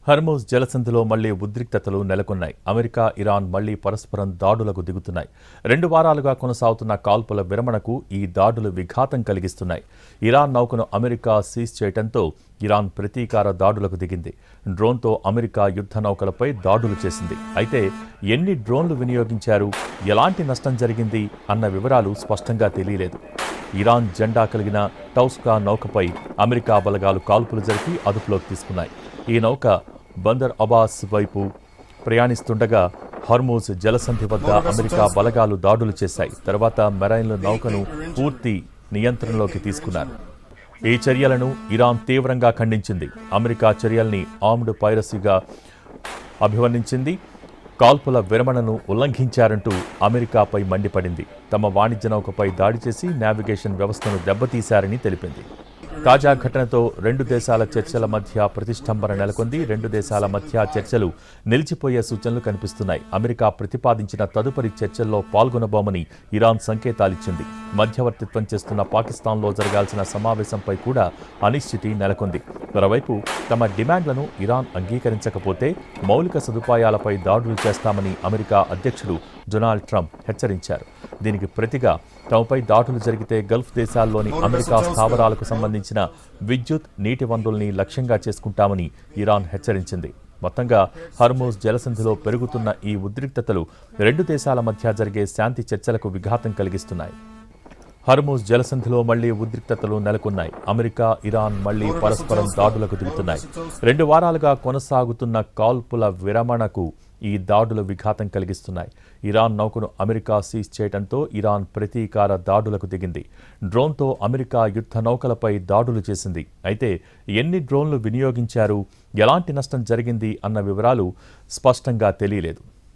Hormuz జలసంధిలో మళ్లీ ఉద్రిక్తతలు నెలకొన్నాయి. అమెరికా, ఇరాన్ మళ్లీ పరస్పరం దాడులకు దిగుతున్నాయి. 2 వారాలుగా కొనసాగుతున్న కాల్పుల విరమణకు ఈ దాడులు విఘాతం కలిగిస్తున్నాయి. ఇరాన్ నౌకను అమెరికా సీజ్ చేయడంతో ఇరాన్ ప్రతీకార దాడులకు దిగింది. డ్రోన్తో అమెరికా యుద్ధ నౌకలపై దాడులు చేసింది. అయితే ఎన్ని డ్రోన్లు వినియోగించారు, ఎలాంటి నష్టం జరిగింది అన్న వివరాలు స్పష్టంగా తెలియలేదు. ఇరాన్ జెండా కలిగిన టౌస్కా నౌకపై అమెరికా బలగాలు కాల్పులు జరిపి అదుపులోకి తీసుకున్నాయి. ఈ నౌక బందర్ అబ్బాస్ వైపు ప్రయాణిస్తుండగా హర్మూజ్ జలసంధి వద్ద అమెరికా బలగాలు దాడులు చేశాయి. తర్వాత మెరైన్లు నౌకను పూర్తి నియంత్రణలోకి తీసుకున్నారు. ఈ చర్యలను ఇరాన్ తీవ్రంగా ఖండించింది. అమెరికా చర్యల్ని ఆర్మ్డ్ పైరసీగా అభివర్ణించింది. కాల్పుల విరమణను ఉల్లంఘించారంటూ అమెరికాపై మండిపడింది. తమ వాణిజ్య నౌకపై దాడి చేసి నావిగేషన్ వ్యవస్థను దెబ్బతీశారని తెలిపింది. తాజా ఘటనతో 2 దేశాల చర్చల మధ్య ప్రతిష్టంభన నెలకొంది. 2 దేశాల మధ్య చర్చలు నిలిచిపోయే సూచనలు కనిపిస్తున్నాయి. అమెరికా ప్రతిపాదించిన తదుపరి చర్చల్లో పాల్గొనబోమని ఇరాన్ సంకేతాలిచ్చింది. మధ్యవర్తిత్వం చేస్తున్న పాకిస్తాన్లో జరగాల్సిన సమావేశంపై కూడా అనిశ్చితి నెలకొంది. మరోవైపు తమ డిమాండ్లను ఇరాన్ అంగీకరించకపోతే మౌలిక సదుపాయాలపై దాడులు చేస్తామని అమెరికా అధ్యక్షుడు డొనాల్డ్ ట్రంప్ హెచ్చరించారు. దీనికి ప్రతిగా తమపై దాడులు జరిగితే గల్ఫ్ దేశాల్లోని అమెరికా స్థావరాలకు సంబంధించిన విద్యుత్, నీటి వనరుల్ని లక్ష్యంగా చేసుకుంటామని ఇరాన్ హెచ్చరించింది. మొత్తంగా హర్మూజ్ జలసంధిలో పెరుగుతున్న ఈ ఉద్రిక్తతలు 2 దేశాల మధ్య జరిగే శాంతి చర్చలకు విఘాతం కలిగిస్తున్నాయి. హర్మూజ్ జలసంధిలో మళ్లీ ఉద్రిక్తతలు నెలకొన్నాయి. అమెరికా, ఇరాన్ మళ్లీ పరస్పరం దాడులకు దిగుతున్నాయి. 2 వారాలుగా కొనసాగుతున్న కాల్పుల విరమణకు ఈ దాడులు విఘాతం కలిగిస్తున్నాయి. ఇరాన్ నౌకను అమెరికా సీజ్ చేయడంతో ఇరాన్ ప్రతీకార దాడులకు దిగింది. డ్రోన్తో అమెరికా యుద్ధ నౌకలపై దాడులు చేసింది. అయితే ఎన్ని డ్రోన్లు వినియోగించారు, ఎలాంటి నష్టం జరిగింది అన్న వివరాలు స్పష్టంగా తెలియలేదు.